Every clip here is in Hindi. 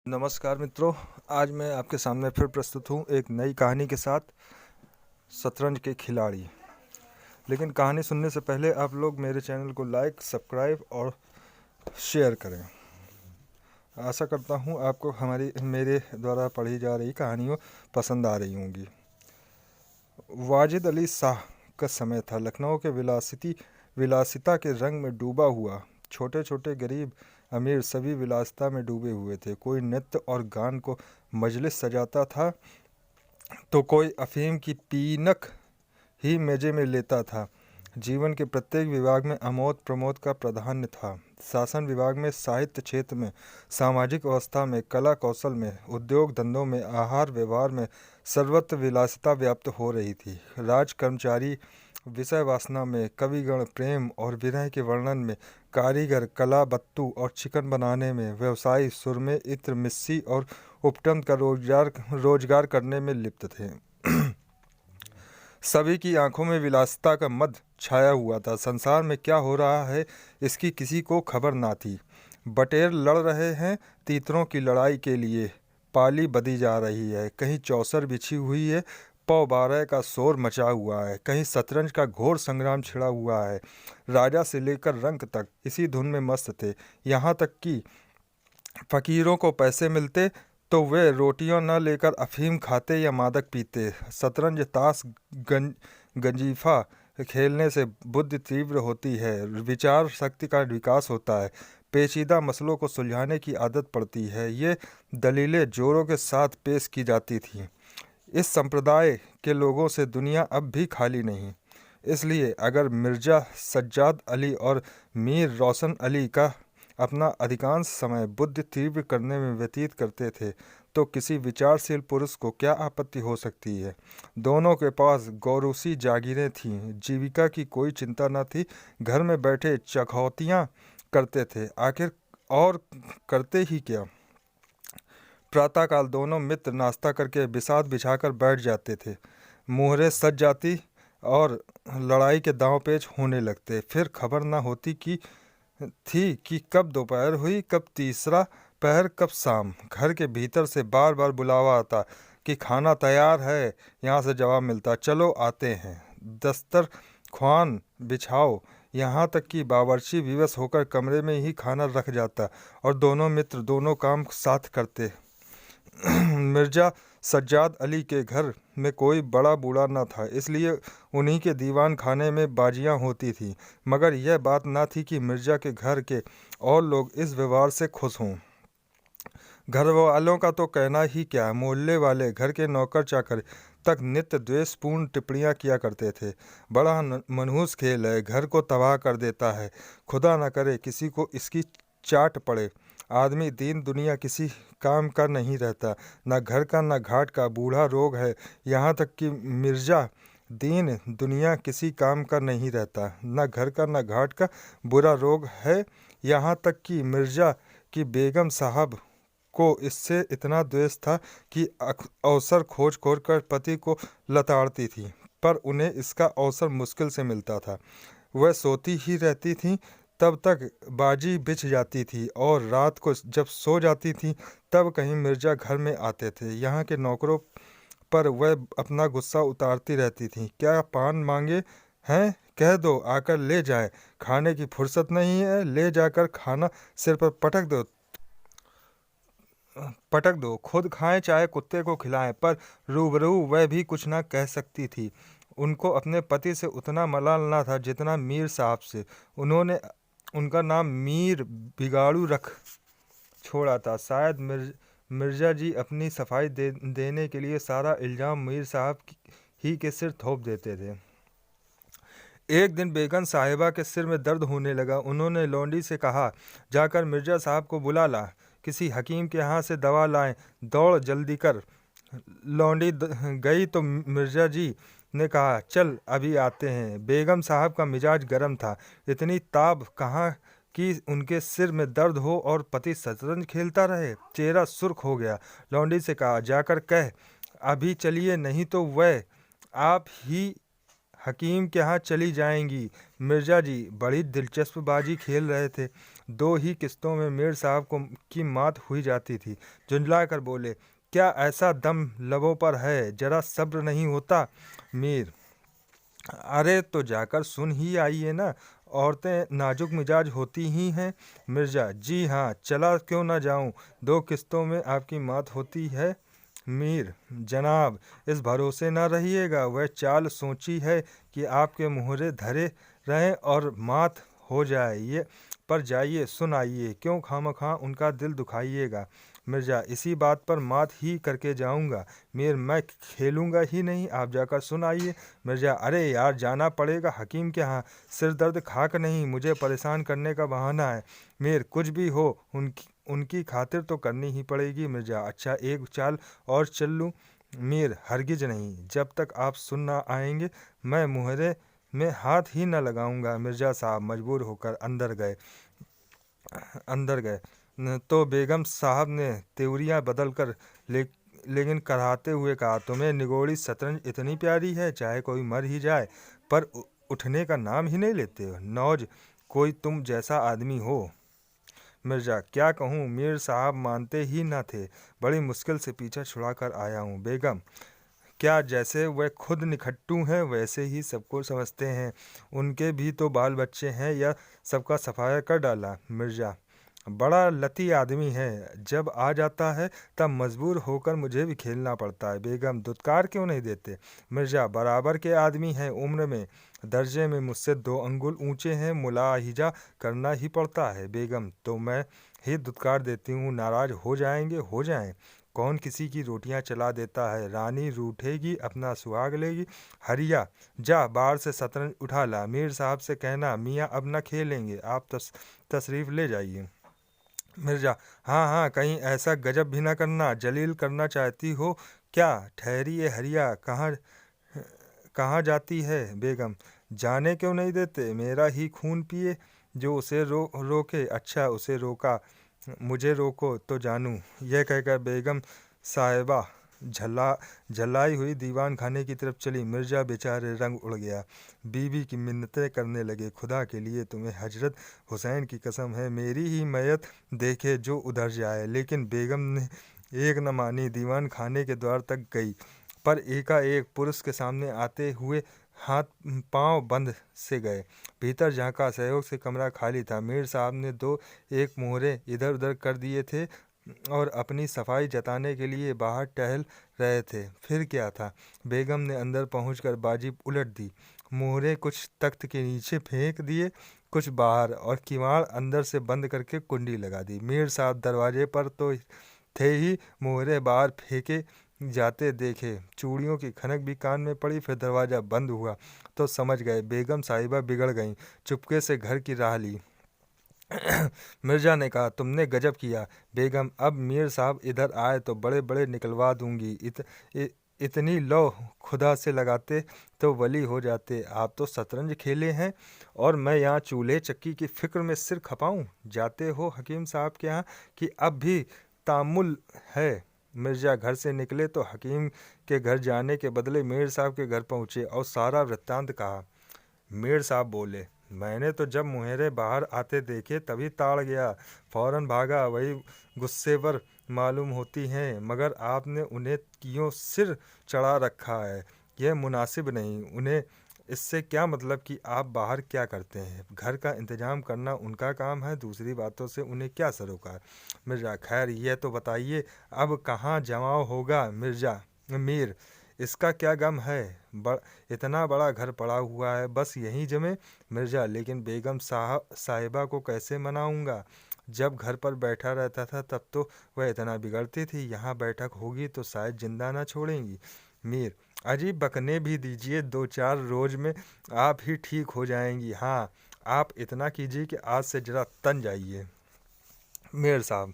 नमस्कार मित्रों, आज मैं आपके सामने फिर प्रस्तुत हूँ एक नई कहानी के साथ, शतरंज के खिलाड़ी। लेकिन कहानी सुनने से पहले आप लोग मेरे चैनल को लाइक, सब्सक्राइब और शेयर करें। आशा करता हूँ आपको मेरे द्वारा पढ़ी जा रही कहानियाँ पसंद आ रही होंगी। वाजिद अली शाह का समय था। लखनऊ के विलासिता के रंग में डूबा हुआ। छोटे छोटे गरीब अमीर सभी विलासिता में डूबे हुए थे। कोई नृत्य और गान को मजलिस सजाता था तो कोई अफीम की पीनक ही मेजे में लेता था। जीवन के प्रत्येक विभाग में आमोद प्रमोद का प्राधान्य था। शासन विभाग में, साहित्य क्षेत्र में, सामाजिक व्यवस्था में, कला कौशल में, उद्योग धंधों में, आहार व्यवहार में सर्वत्र विलासिता व्याप्त हो रही थी। राज कर्मचारी विषय वासना में, कविगण प्रेम और विरह के वर्णन में, कारीगर कला बत्तू और चिकन बनाने में, व्यवसायी सुरमे इत्र मिस्सी और उपटन का रोजगार करने में लिप्त थे। सभी की आंखों में विलासिता का मद छाया हुआ था। संसार में क्या हो रहा है इसकी किसी को खबर ना थी। बटेर लड़ रहे हैं तीतरों की लड़ाई के लिए। पाली बधी जा रही है। कहीं चौसर बिछी हुई है। पौ 12 का शोर मचा हुआ है। कहीं शतरंज का घोर संग्राम छिड़ा हुआ है। राजा से लेकर रंक तक इसी धुन में मस्त थे। यहाँ तक कि फकीरों को पैसे मिलते तो वे रोटियां न लेकर अफीम खाते या मादक पीते। शतरंज ताश गंजीफा खेलने से बुद्धि तीव्र होती है, विचार शक्ति का विकास होता है, पेचीदा मसलों को सुलझाने की आदत पड़ती है। ये दलीलें जोरों के साथ पेश की जाती थीं। इस संप्रदाय के लोगों से दुनिया अब भी खाली नहीं। इसलिए अगर मिर्ज़ा सज्जाद अली और मीर रोशन अली का अपना अधिकांश समय बुद्धि तीव्र करने में व्यतीत करते थे तो किसी विचारशील पुरुष को क्या आपत्ति हो सकती है। दोनों के पास गौरूसी जागीरें थीं। जीविका की कोई चिंता न थी। घर में बैठे चखौतियाँ करते थे। आखिर और करते ही क्या। प्रातःकाल दोनों मित्र नाश्ता करके बिसात बिछाकर बैठ जाते थे। मुहरें सज जाती और लड़ाई के दांव पेच होने लगते। फिर खबर न होती कि कब दोपहर हुई, कब तीसरा पहर, कब शाम। घर के भीतर से बार बार बुलावा आता कि खाना तैयार है। यहाँ से जवाब मिलता, चलो आते हैं। दस्तरख्वान बिछाओ। यहाँ तक कि बावर्ची विवश होकर कमरे में ही खाना रख जाता और दोनों मित्र दोनों काम साथ करते। मिर्ज़ा सज्जाद अली के घर में कोई बड़ा बूढ़ा न था, इसलिए उन्हीं के दीवान खाने में बाजियां होती थीं। मगर यह बात न थी कि मिर्ज़ा के घर के और लोग इस व्यवहार से खुश हों। घर वालों का तो कहना ही क्या, मोहल्ले वाले, घर के नौकर चाकर तक नित्य द्वेषपूर्ण टिप्पणियाँ किया करते थे। बड़ा मनहूस खेल है, घर को तबाह कर देता है, खुदा न करे किसी को इसकी चाट पड़े। आदमी दीन दुनिया किसी काम का नहीं रहता, न घर का न घाट का। बूढ़ा रोग है। यहाँ तक कि मिर्ज़ा दीन दुनिया किसी काम का नहीं रहता, न घर का न घाट का। बुरा रोग है। यहाँ तक कि मिर्ज़ा की बेगम साहब को इससे इतना द्वेष था कि अवसर खोज खोज कर पति को लताड़ती थी, पर उन्हें इसका अवसर मुश्किल से मिलता था। वह सोती ही रहती थीं, तब तक बाजी बिछ जाती थी और रात को जब सो जाती थी तब कहीं मिर्ज़ा घर में आते थे। यहाँ के नौकरों पर वह अपना गुस्सा उतारती रहती थी। क्या पान मांगे हैं, कह दो आकर ले जाए। खाने की फुर्सत नहीं है, ले जाकर खाना सिर पर पटक दो। खुद खाएं चाहे कुत्ते को खिलाएं। पर रूबरू वह भी कुछ ना कह सकती थी। उनको अपने पति से उतना मलाल ना था जितना मीर साहब से। उन्होंने उनका नाम मीर बिगाड़ू रख छोड़ा था। शायद मिर्ज़ा जी अपनी सफाई देने के लिए सारा इल्ज़ाम मीर साहब ही के सिर थोप देते थे। एक दिन बेगम साहिबा के सिर में दर्द होने लगा। उन्होंने लौंडी से कहा, जाकर मिर्ज़ा साहब को बुला ला, किसी हकीम के यहाँ से दवा लाएं, दौड़ जल्दी कर। लौंडी गई तो मिर्ज़ा जी ने कहा, चल अभी आते हैं। बेगम साहब का मिजाज गर्म था। इतनी ताब कहाँ कि उनके सिर में दर्द हो और पति शतरंज खेलता रहे। चेहरा सुर्ख हो गया। लौंडी से कहा, जाकर कह अभी चलिए, नहीं तो वह आप ही हकीम के यहाँ चली जाएंगी। मिर्जा जी बड़ी दिलचस्प बाजी खेल रहे थे। 2 ही किस्तों में मीर साहब को की मात हुई जाती थी। झुंझला कर बोले, क्या ऐसा दम लबों पर है, जरा सब्र नहीं होता? मीर, अरे तो जाकर सुन ही आइए ना, औरतें नाजुक मिजाज होती ही हैं। मिर्जा, जी हाँ, चला क्यों ना जाऊं, 2 किस्तों में आपकी मात होती है। मीर, जनाब इस भरोसे ना रहिएगा, वह चाल सोची है कि आपके मुहरे धरे रहें और मात हो जाए। ये पर जाइए सुन आइए, क्यों खामखा उनका दिल दुखाइएगा। मिर्जा, इसी बात पर मात ही करके जाऊंगा। मीर, मैं खेलूंगा ही नहीं, आप जाकर सुन आइए। मिर्जा, अरे यार जाना पड़ेगा हकीम के यहाँ, सिर दर्द खाक नहीं, मुझे परेशान करने का बहाना है। मीर, कुछ भी हो उनकी खातिर तो करनी ही पड़ेगी। मिर्जा, अच्छा एक चाल और चल लूँ? मीर, हरगिज नहीं, जब तक आप सुन ना आएंगे मैं मुहरे में हाथ ही न लगाऊंगा। मिर्जा साहब मजबूर होकर अंदर गए तो बेगम साहब ने त्योरियां बदल कर लेकिन कराहते हुए कहा, तुम्हें निगोड़ी शतरंज इतनी प्यारी है, चाहे कोई मर ही जाए पर उठने का नाम ही नहीं लेते हो। नौज कोई तुम जैसा आदमी हो। मिर्जा, क्या कहूँ, मीर साहब मानते ही न थे, बड़ी मुश्किल से पीछा छुड़ा कर आया हूँ। बेगम, क्या जैसे वह खुद निखट्टू हैं वैसे ही सबको समझते हैं, उनके भी तो बाल बच्चे हैं, या सबका सफाया कर डाला। मिर्जा, बड़ा लती आदमी है, जब आ जाता है तब मजबूर होकर मुझे भी खेलना पड़ता है। बेगम, दुत्कार क्यों नहीं देते? मिर्जा, बराबर के आदमी हैं, उम्र में दर्जे में मुझसे 2 अंगुल ऊंचे हैं, मुलाहिजा करना ही पड़ता है। बेगम, तो मैं ही दुत्कार देती हूँ, नाराज हो जाएंगे हो जाएं, कौन किसी की रोटियां चला देता है, रानी रूठेगी अपना सुहाग लेगी। हरिया, जा बाहर से शतरंज उठा ला, मीर साहब से कहना मियाँ अब न खेलेंगे, आप तशरीफ ले जाइए। मिर्जा, हाँ हाँ, कहीं ऐसा गजब भी ना करना, जलील करना चाहती हो क्या? ठहरिए हरिया, कहाँ कहाँ जाती है? बेगम, जाने क्यों नहीं देते, मेरा ही खून पिए, जो उसे रोके, अच्छा उसे रोका, मुझे रोको तो जानूं। यह कहकर बेगम साहिबा झल्लाई हुई दीवान खाने की तरफ चली। मिर्जा बेचारे रंग उड़ गया, बीवी की मिन्नतें करने लगे, खुदा के लिए तुम्हें हजरत हुसैन की कसम है, मेरी ही मैयत देखे जो उधर जाए। लेकिन बेगम ने एक न मानी, दीवान खाने के द्वार तक गई, पर एकाएक पुरुष के सामने आते हुए हाथ पांव बंद से गए। भीतर झांका, सहयोग से कमरा खाली था। मीर साहब ने 2 एक मोहरे इधर उधर कर दिए थे और अपनी सफाई जताने के लिए बाहर टहल रहे थे। फिर क्या था, बेगम ने अंदर पहुंचकर बाजी उलट दी, मोहरे कुछ तख्त के नीचे फेंक दिए, कुछ बाहर, और किवाड़ अंदर से बंद करके कुंडी लगा दी। मीर साहब दरवाजे पर तो थे ही, मोहरे बाहर फेंके जाते देखे, चूड़ियों की खनक भी कान में पड़ी। फिर दरवाज़ा बंद हुआ तो समझ गए बेगम साहिबा बिगड़ गईं, चुपके से घर की राह ली। मिर्जा ने कहा, तुमने गजब किया बेगम, अब मीर साहब इधर आए तो बड़े बड़े निकलवा दूंगी। इतनी लो खुदा से लगाते तो वली हो जाते। आप तो शतरंज खेले हैं और मैं यहाँ चूल्हे चक्की की फिक्र में सिर खपाऊं। जाते हो हकीम साहब के यहाँ कि अब भी तामुल है? मिर्जा घर से निकले तो हकीम के घर जाने के बदले मीर साहब के घर पहुँचे और सारा वृत्तांत कहा। मीर साहब बोले, मैंने तो जब मुहरे बाहर आते देखे तभी ताड़ गया, फौरन भागा, वही गुस्सेवर मालूम होती हैं, मगर आपने उन्हें क्यों सिर चढ़ा रखा है, यह मुनासिब नहीं। उन्हें इससे क्या मतलब कि आप बाहर क्या करते हैं, घर का इंतजाम करना उनका काम है, दूसरी बातों से उन्हें क्या सरोकार। मिर्जा, खैर यह तो बताइए अब कहाँ जमाव होगा? मिर्जा, मीर, इसका क्या गम है, इतना बड़ा घर पड़ा हुआ है, बस यहीं जमे। मिर्जा, लेकिन बेगम साहिबा को कैसे मनाऊंगा? जब घर पर बैठा रहता था तब तो वह इतना बिगड़ती थी, यहाँ बैठक होगी तो शायद जिंदा ना छोड़ेंगी। मीर, अजीब बकने भी दीजिए, 2-4 रोज में आप ही ठीक हो जाएंगी। हाँ, आप इतना कीजिए कि आज से जरा तन जाइए। मीर साहब,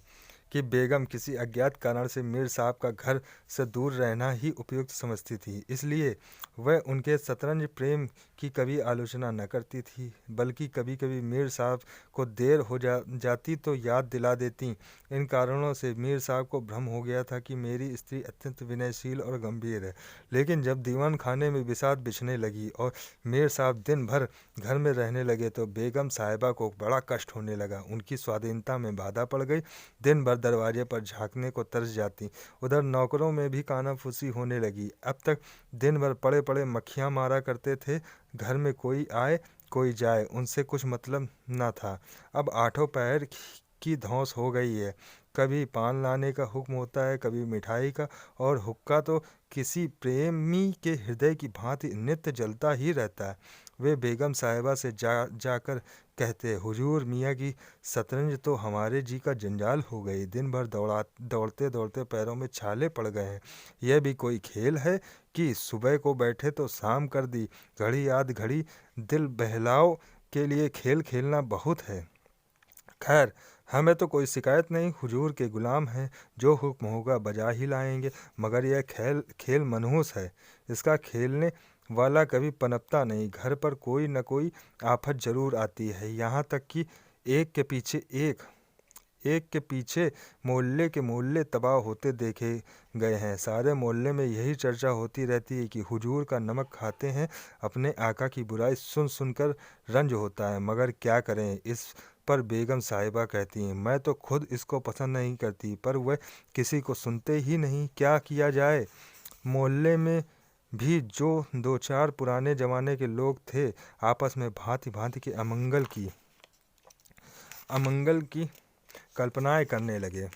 कि बेगम किसी अज्ञात कारण से मीर साहब का घर से दूर रहना ही उपयुक्त समझती थी, इसलिए वह उनके शतरंज प्रेम की कभी आलोचना न करती थी, बल्कि कभी कभी मीर साहब को देर हो जाती तो याद दिला देती। इन कारणों से मीर साहब को भ्रम हो गया था कि मेरी स्त्री अत्यंत विनयशील और गंभीर है। लेकिन जब दीवान खाने में बिसात बिछने लगी और मीर साहब दिन भर घर में रहने लगे तो बेगम साहिबा को बड़ा कष्ट होने लगा। उनकी स्वाधीनता में बाधा पड़ गई। दिन भर दरवाजे पर झांकने को तरस जाती। उधर नौकरों में भी कानाफूसी होने लगी। अब तक दिन भर पड़े पड़े मक्खियाँ मारा करते थे। घर में कोई आए कोई जाए, उनसे कुछ मतलब न था। अब आठों पहर की धौंस हो गई है। कभी पान लाने का हुक्म होता है, कभी मिठाई का, और हुक्का तो किसी प्रेमी के हृदय की भांति नित्य जलता ही रहता है। वे बेगम साहिबा से जाकर कहते, हुजूर मियाँ की शतरंज तो हमारे जी का जंजाल हो गई। दिन भर दौड़ते दौड़ते पैरों में छाले पड़ गए हैं। यह भी कोई खेल है कि सुबह को बैठे तो शाम कर दी। घड़ी आध घड़ी दिल बहलाव के लिए खेल खेलना बहुत है। खैर, हमें तो कोई शिकायत नहीं, हुजूर के गुलाम हैं, जो हुक्म होगा बजा ही लाएंगे। मगर यह खेल मनहूस है। इसका खेलने वाला कभी पनपता नहीं। घर पर कोई न कोई आफत जरूर आती है। यहाँ तक कि एक के पीछे मोहल्ले के मोहल्ले तबाह होते देखे गए हैं। सारे मोहल्ले में यही चर्चा होती रहती है कि हुजूर का नमक खाते हैं। अपने आका की बुराई सुन सुनकर रंज होता है, मगर क्या करें। इस पर बेगम साहिबा कहती हैं, मैं तो खुद इसको पसंद नहीं करती, पर वह किसी को सुनते ही नहीं। क्या किया जाए। मोहल्ले में भी जो दो चार पुराने जमाने के लोग थे, आपस में भांति भांति के अमंगल की कल्पनाएं करने लगे।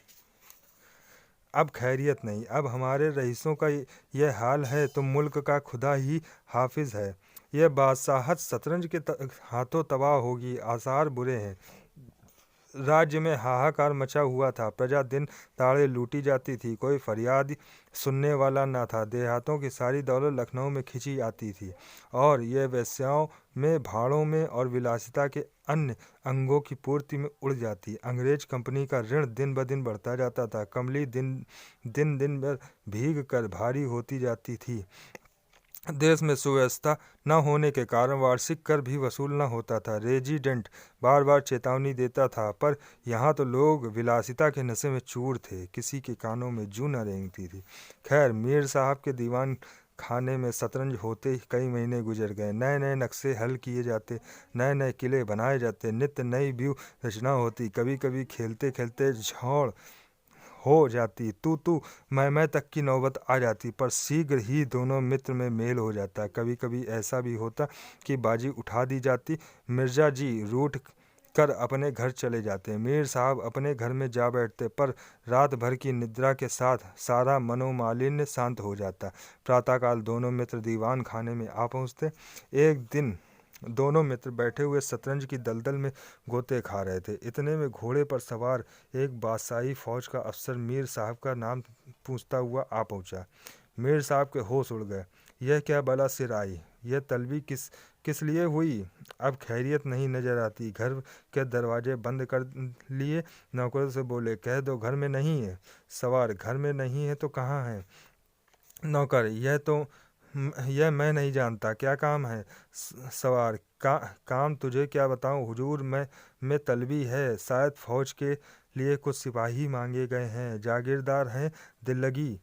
अब खैरियत नहीं। अब हमारे रईसों का यह हाल है तो मुल्क का खुदा ही हाफिज है। यह बादशाहत शतरंज के हाथों तबाह होगी। आसार बुरे हैं। राज्य में हाहाकार मचा हुआ था। प्रजा दिन ताड़े लूटी जाती थी। कोई फरियाद सुनने वाला न था। देहातों की सारी दौलत लखनऊ में खिंची आती थी और यह वेश्याओं में, भाड़ों में और विलासिता के अन्य अंगों की पूर्ति में उड़ जाती। अंग्रेज कंपनी का ऋण दिन ब दिन बढ़ता जाता था। कमली दिन दिन भर भीग कर भारी होती जाती थी। देश में सुव्यवस्था न होने के कारण वार्षिक कर भी वसूल न होता था। रेजिडेंट बार बार चेतावनी देता था, पर यहाँ तो लोग विलासिता के नशे में चूर थे। किसी के कानों में जूं न रेंगती थी। खैर, मीर साहब के दीवान खाने में शतरंज होते ही कई महीने गुजर गए। नए नए नक्शे हल किए जाते, नए नए किले बनाए जाते, नित्य नई व्यूह रचना होती। कभी कभी खेलते खेलते झौड़ हो जाती, तू मैं तक की नौबत आ जाती, पर शीघ्र ही दोनों मित्र में मेल हो जाता। कभी कभी ऐसा भी होता कि बाजी उठा दी जाती। मिर्जा जी रूठ कर अपने घर चले जाते। मीर साहब अपने घर में जा बैठते, पर रात भर की निद्रा के साथ सारा मनोमालिन्य शांत हो जाता। प्रातःकाल दोनों मित्र दीवान खाने में आ पहुँचते। एक दिन दोनों मित्र बैठे हुए शतरंज की दलदल में गोते खा रहे थे। इतने में घोड़े पर सवार एक बादशाही फौज का अफसर मीर साहब का नाम पूछता हुआ आ पहुंचा। मीर साहब के होश उड़ गए। यह क्या बला सिर आई। यह तलबी किस लिए हुई। अब खैरियत नहीं नजर आती। घर के दरवाजे बंद कर लिए। नौकरों से बोले, कह दो घर में नहीं है। सवार, घर में नहीं है तो कहाँ है। नौकर, यह मैं नहीं जानता, क्या काम है। सवार, काम तुझे क्या बताऊं हुजूर। मैं तलबी है, शायद फौज के लिए कुछ सिपाही मांगे गए हैं। जागीरदार हैं, दिल लगी।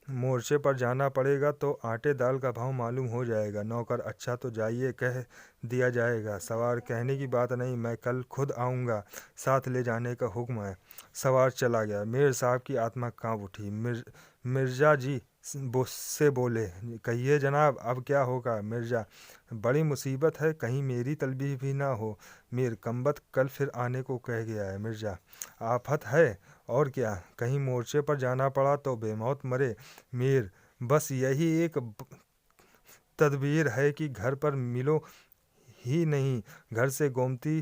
मोर्चे पर जाना पड़ेगा तो आटे दाल का भाव मालूम हो जाएगा। नौकर, अच्छा तो जाइए, कह दिया जाएगा। सवार, कहने की बात नहीं, मैं कल खुद आऊँगा, साथ ले जाने का हुक्म है। सवार चला गया। मीर साहब की आत्मा कांप उठी। मिर्जा जी से बोले, कहिए जनाब, अब क्या होगा। मिर्जा, बड़ी मुसीबत है, कहीं मेरी तलबी भी ना हो। मीर, कमबख्त कल फिर आने को कह गया है। मिर्जा, आफत है और क्या, कहीं मोर्चे पर जाना पड़ा तो बेमौत मरे। मीर, बस यही एक तदबीर है कि घर पर मिलो ही नहीं। घर से गोमती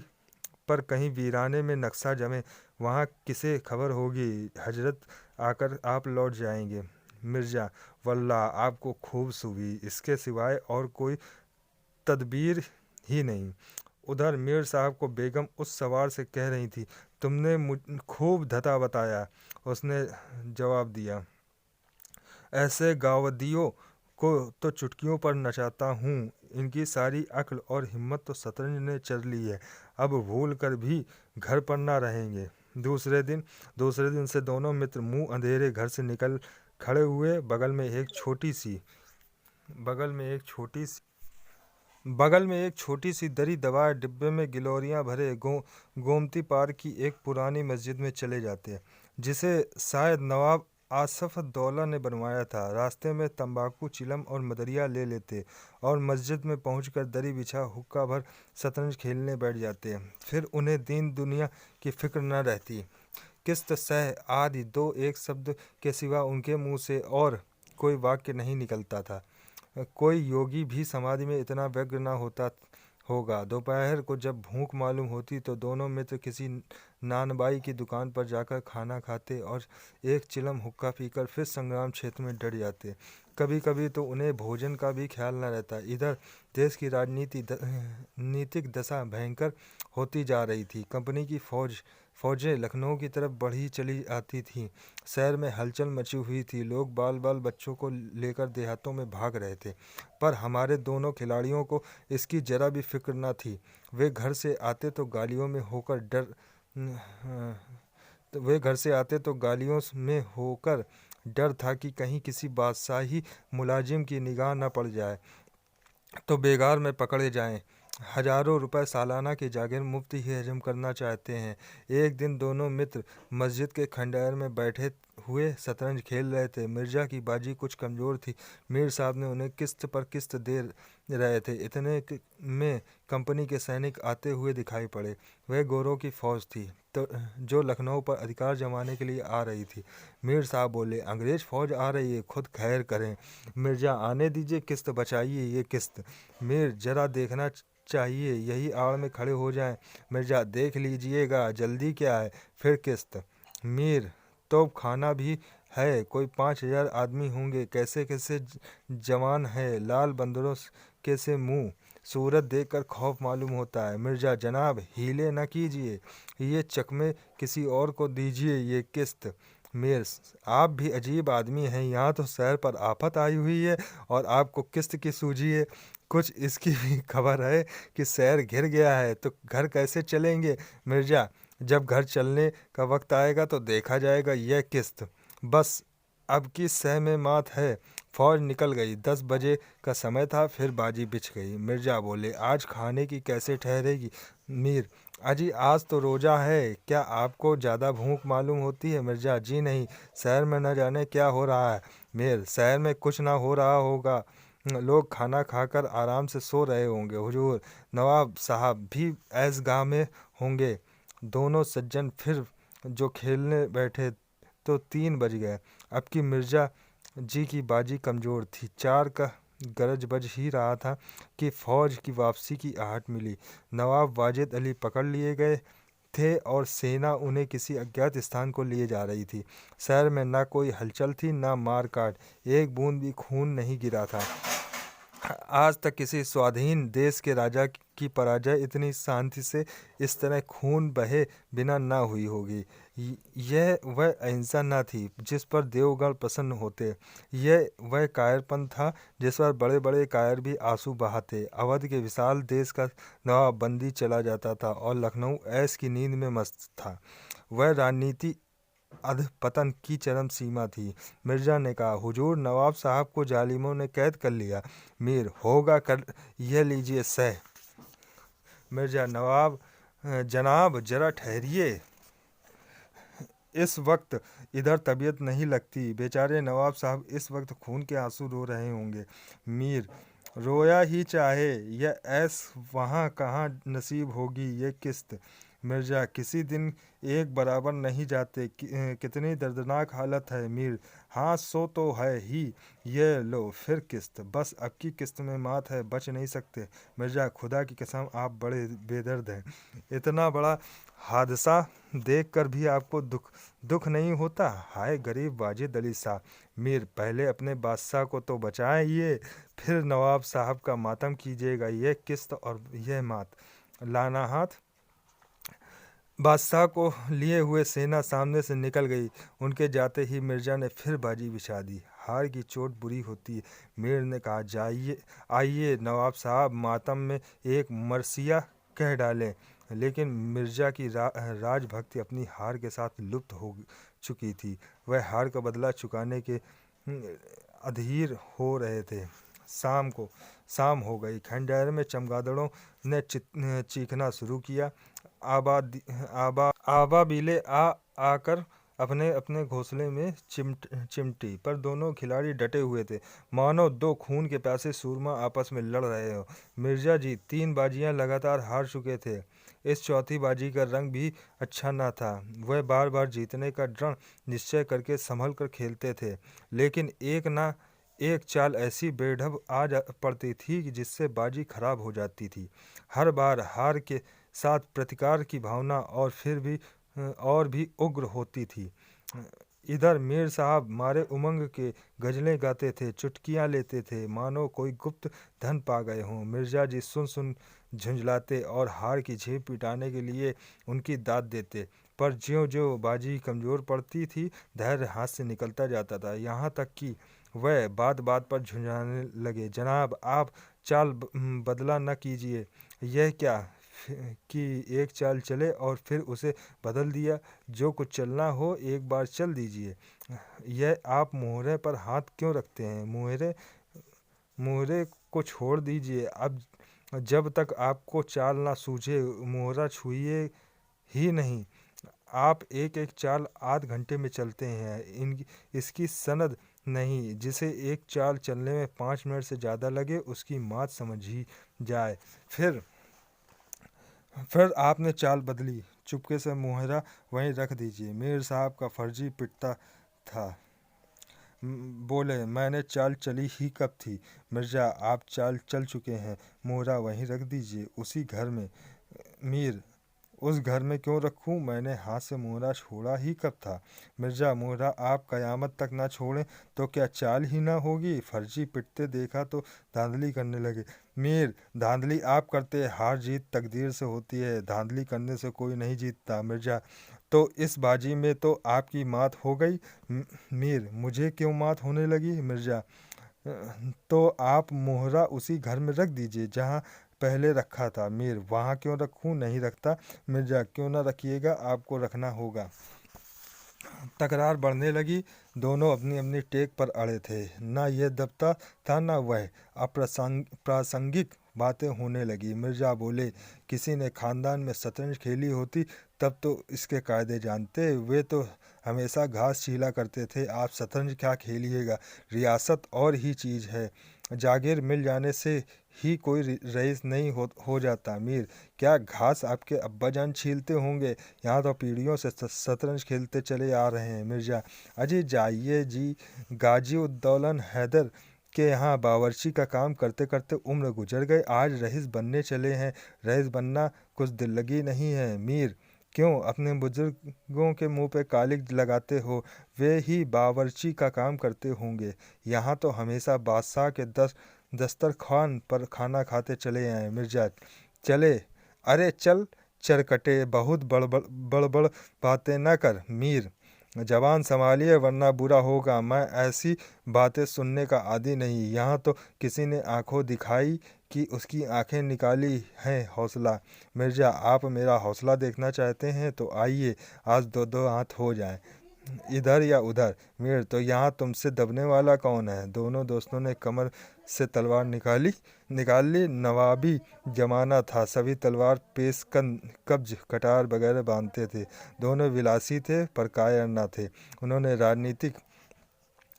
पर कहीं वीराने में नक्शा जमे, वहाँ किसे खबर होगी। हजरत आकर आप लौट जाएंगे। मिर्जा, वल्लाह आपको खूब सूझी, इसके सिवाय और कोई तदबीर ही नहीं। उधर मीर साहब को बेगम उस सवार से कह रही थी, तुमने खूब धता बताया, उसने जवाब दिया। ऐसे गावदियों को तो चुटकियों पर नचाता हूँ, इनकी सारी अक्ल और हिम्मत तो शतरंज ने चर ली है, अब भूल कर भी घर पर ना रहेंगे। दूसरे दिन से दोनों मित्र मुंह अंधेरे घर से निकल खड़े हुए। बगल में एक छोटी सी दरी दबाए डिब्बे में गिलोरियां भरे गोमती पार की एक पुरानी मस्जिद में चले जाते, जिसे शायद नवाब आसफ दौला ने बनवाया था। रास्ते में तंबाकू, चिलम और मदरिया ले लेते और मस्जिद में पहुंचकर दरी बिछा हुक्का भर शतरंज खेलने बैठ जाते। फिर उन्हें दीन दुनिया की फिक्र न रहती। किस्त, सह आदि दो एक शब्द के सिवा उनके मुंह से और कोई वाक्य नहीं निकलता था। कोई योगी भी समाधि में इतना व्यग्र न होता होगा। दोपहर को जब भूख मालूम होती तो दोनों मित्र किसी नानबाई की दुकान पर जाकर खाना खाते और एक चिलम हुक्का पीकर फिर संग्राम क्षेत्र में डट जाते। कभी कभी तो उन्हें भोजन का भी ख्याल न रहता। इधर देश की नीतिक दशा भयंकर होती जा रही थी। कंपनी की फौजें लखनऊ की तरफ बढ़ी चली आती थीं। शहर में हलचल मची हुई थी। लोग बाल बाल बच्चों को लेकर देहातों में भाग रहे थे। पर हमारे दोनों खिलाड़ियों को इसकी जरा भी फिक्र न थी। वे घर से आते तो गालियों में होकर डर था कि कहीं किसी बादशाही मुलाजिम की निगाह न पड़ जाए तो बेगार में पकड़े जाएं। हजारों रुपए सालाना की जागीर मुफ्त ही हजम करना चाहते हैं। एक दिन दोनों मित्र मस्जिद के खंडहर में बैठे हुए शतरंज खेल रहे थे। मिर्जा की बाजी कुछ कमज़ोर थी। मीर साहब ने उन्हें किस्त पर किस्त दे रहे थे। इतने में कंपनी के सैनिक आते हुए दिखाई पड़े। वह गोरों की फौज थी तो जो लखनऊ पर अधिकार जमाने के लिए आ रही थी। मीर साहब बोले, अंग्रेज़ फौज आ रही है, खुद खैर करें। मिर्जा, आने दीजिए, किस्त बचाइए, ये किस्त। मीर, जरा देखना चाहिए, यही आड़ में खड़े हो जाएं। मिर्जा, देख लीजिएगा, जल्दी क्या है, फिर किस्त। मीर, तो खाना भी है, कोई 5,000 आदमी होंगे, कैसे कैसे जवान है, लाल बंदरों के से मुंह, सूरत देखकर खौफ मालूम होता है। मिर्जा, जनाब, हीले न कीजिए, ये चकमे किसी और को दीजिए, ये किस्त। मीर, आप भी अजीब आदमी हैं, यहाँ तो शहर पर आफत आई हुई है और आपको किस्त की सूझी है। कुछ इसकी भी खबर है कि शहर घिर गया है तो घर कैसे चलेंगे। मिर्जा, जब घर चलने का वक्त आएगा तो देखा जाएगा, यह किस्त। बस अब की सह में मात है। फौज निकल गई। 10 बजे का समय था, फिर बाजी बिछ गई। मिर्जा बोले, आज खाने की कैसे ठहरेगी। मीर, अजी आज तो रोज़ा है, क्या आपको ज़्यादा भूख मालूम होती है। मिर्जा, जी नहीं, शहर में न जाने क्या हो रहा है। मीर, शहर में कुछ ना हो रहा होगा, लोग खाना खाकर आराम से सो रहे होंगे। हुजूर, नवाब साहब भी ऐशगाह में होंगे। दोनों सज्जन फिर जो खेलने बैठे तो 3 बज गए। अब की मिर्जा जी की बाजी कमज़ोर थी। 4 का गरज बज ही रहा था कि फौज की वापसी की आहट मिली। नवाब वाजिद अली पकड़ लिए गए थे और सेना उन्हें किसी अज्ञात स्थान को लिए जा रही थी। शहर में ना कोई हलचल थी, ना मार काट, एक बूंद भी खून नहीं गिरा था। आज तक किसी स्वाधीन देश के राजा की पराजय इतनी शांति से, इस तरह खून बहे बिना ना हुई होगी। यह वह अहिंसा न थी जिस पर देवगण प्रसन्न होते। यह वह कायरपन था जिस पर बड़े बड़े कायर भी आंसू बहाते। अवध के विशाल देश का नवाब बंदी चला जाता था और लखनऊ ऐश की नींद में मस्त था। वह राजनीति अधपतन की चरम सीमा थी। मिर्जा ने कहा, हुजूर, नवाब साहब को जालिमों ने कैद कर लिया। मीर, होगा कर, यह लीजिए सह। मिर्जा, जनाब जरा ठहरिए, इस वक्त इधर तबीयत नहीं लगती। बेचारे नवाब साहब इस वक्त खून के आंसू रो रहे होंगे। मीर, रोया ही चाहे, यह ऐश वहाँ कहाँ नसीब होगी, ये किस्त। मिर्जा, किसी दिन एक बराबर नहीं जाते, कितनी दर्दनाक हालत है। मीर, हाँ सो तो है ही, ये लो फिर किस्त। बस अब की किस्त में मात है, बच नहीं सकते। मिर्जा, खुदा की कसम, आप बड़े बेदर्द हैं। इतना बड़ा हादसा देखकर भी आपको दुख नहीं होता। हाय गरीब वाजिद अली साहब। मीर, पहले अपने बादशाह को तो बचाइए, फिर नवाब साहब का मातम कीजिएगा। यह किस्त और यह मात, लाना हाथ। बादशाह को लिए हुए सेना सामने से निकल गई। उनके जाते ही मिर्जा ने फिर बाजी बिछा दी। हार की चोट बुरी होती है। मीर ने कहा, जाइए, आइए नवाब साहब, मातम में एक मरसिया कह डालें। लेकिन मिर्जा की राजभक्ति अपनी हार के साथ लुप्त हो चुकी थी। वह हार का बदला चुकाने के अधीर हो रहे थे। शाम हो गई। खंडहर में चमगादड़ों ने चीखना शुरू किया। आबाबीले आकर अपने अपने घोंसले में चिमटी, पर दोनों खिलाड़ी डटे हुए थे, मानो दो खून के प्यासे सूरमा आपस में लड़ रहे हो। मिर्जा जी 3 बाजियां लगातार हार चुके थे। इस चौथी बाजी का रंग भी अच्छा न था। वह बार बार जीतने का दृढ़ निश्चय करके संभल कर खेलते थे, लेकिन एक चाल ऐसी बेढब पड़ती थी कि जिससे बाजी खराब हो जाती थी। हर बार हार के साथ प्रतिकार की भावना और भी उग्र होती थी। इधर मीर साहब मारे उमंग के गजलें गाते थे, चुटकियां लेते थे, मानो कोई गुप्त धन पा गए हों। मिर्जा जी सुन सुन झुंझलाते और हार की झेप पिटाने के लिए उनकी दाद देते, पर ज्यों-ज्यों बाजी कमज़ोर पड़ती थी, धैर्य हाथ से निकलता जाता था। यहाँ तक कि वह बात बात पर झुंझलाने लगे, जनाब आप चाल बदला न कीजिए। यह क्या कि एक चाल चले और फिर उसे बदल दिया। जो कुछ चलना हो एक बार चल दीजिए। यह आप मुहरे पर हाथ क्यों रखते हैं? मुहरे को छोड़ दीजिए। अब जब तक आपको चाल ना सूझे मुहरा छुइए ही नहीं। आप एक एक चाल आध घंटे में चलते हैं। इसकी सनद नहीं। जिसे एक चाल चलने में 5 मिनट से ज़्यादा लगे उसकी मात समझ ही जाए। फिर आपने चाल बदली। चुपके से मुहरा वहीं रख दीजिए। मीर साहब का फर्जी पिटता था। बोले, मैंने चाल चली ही कब थी? मिर्जा, आप चाल चल चुके हैं। मुहरा वहीं रख दीजिए, उसी घर में। मीर, उस घर में क्यों रखूं? मैंने हाथ से मुहरा छोड़ा ही कब था? मिर्जा, मुहरा आप कयामत तक ना छोड़ें तो क्या चाल ही ना होगी? फर्जी पिटते देखा तो धांधली करने लगे। मीर, धांधली आप करते, हार जीत तकदीर से होती है, धांधली करने से कोई नहीं जीतता। मिर्जा, तो इस बाजी में तो आपकी मात हो गई। मीर, मुझे क्यों मात होने लगी? मिर्जा, तो आप मोहरा उसी घर में रख दीजिए जहाँ पहले रखा था। मीर, वहाँ क्यों रखूँ? नहीं रखता। मिर्जा, क्यों ना रखिएगा, आपको रखना होगा। तकरार बढ़ने लगी। दोनों अपनी अपनी टेक पर अड़े थे। ना यह दबता था ना वह। प्रासंगिक बातें होने लगी। मिर्जा बोले, किसी ने खानदान में शतरंज खेली होती तब तो इसके कायदे जानते। वे तो हमेशा घास छीला करते थे, आप शतरंज क्या खेलिएगा? रियासत और ही चीज़ है। जागीर मिल जाने से ही कोई रईस नहीं हो जाता। मीर, क्या घास आपके अब्बाजान छीलते होंगे? यहाँ तो पीढ़ियों से शतरंज खेलते चले आ रहे हैं। मिर्जा, अजी जाइए जी, गाजी उद्दौलन हैदर के यहाँ बावर्ची का काम करते करते उम्र गुजर गए, आज रईस बनने चले हैं। रईस बनना कुछ दिल लगी नहीं है। मीर, क्यों अपने बुजुर्गों के मुंह पे कालिक लगाते हो? वे ही बावर्ची का काम करते होंगे। यहाँ तो हमेशा बादशाह के दस्तरखान पर खाना खाते चले आए। मिर्जा, चले? अरे चल चरकटे, बहुत बड़बड़ बातें न कर। मीर, जबान संभालिए वरना बुरा होगा। मैं ऐसी बातें सुनने का आदी नहीं। यहाँ तो किसी ने आंखों दिखाई कि उसकी आंखें निकाली हैं। हौसला? मिर्जा, आप मेरा हौसला देखना चाहते हैं तो आइए, आज दो दो हाथ हो जाएं, इधर या उधर। मीर, तो यहाँ तुमसे दबने वाला कौन है? दोनों दोस्तों ने कमर से तलवार निकाल ली। नवाबी जमाना था, सभी तलवार पेश कब्ज कटार वगैरह बांधते थे। दोनों विलासी थे पर कायर न थे। उन्होंने राजनीतिक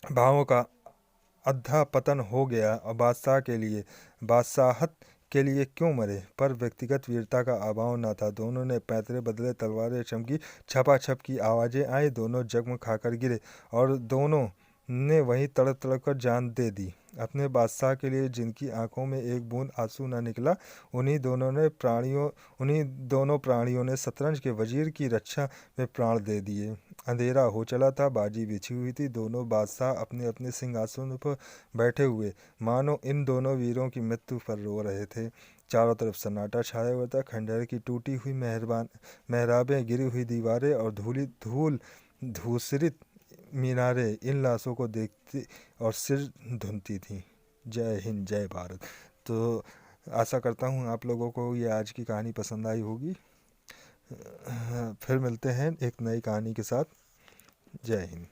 भावों का अधा पतन हो गया और बादशाहत के लिए क्यों मरे? पर व्यक्तिगत वीरता का अभाव न था। दोनों ने पैतरे बदले, तलवारें चमकी, छपाछप की आवाज़ें आई, दोनों जख्म खाकर गिरे और दोनों ने वहीं तड़प तड़प कर जान दे दी। अपने बादशाह के लिए जिनकी आंखों में एक बूंद आंसू न निकला, उन्हीं दोनों प्राणियों ने शतरंज के वजीर की रक्षा में प्राण दे दिए। अंधेरा हो चला था, बाजी बिछी हुई थी, दोनों बादशाह अपने अपने सिंहासन पर बैठे हुए मानो इन दोनों वीरों की मृत्यु पर रो रहे थे। चारों तरफ सन्नाटा छाया हुआ था। खंडहर की टूटी हुई मेहराबें, गिरी हुई दीवारें और धूल धूसरित मीनारें इन लाशों को देखती और सिर धुनती थीं। जय हिंद, जय भारत। तो आशा करता हूँ आप लोगों को ये आज की कहानी पसंद आई होगी। फिर मिलते हैं एक नई कहानी के साथ। जय हिंद।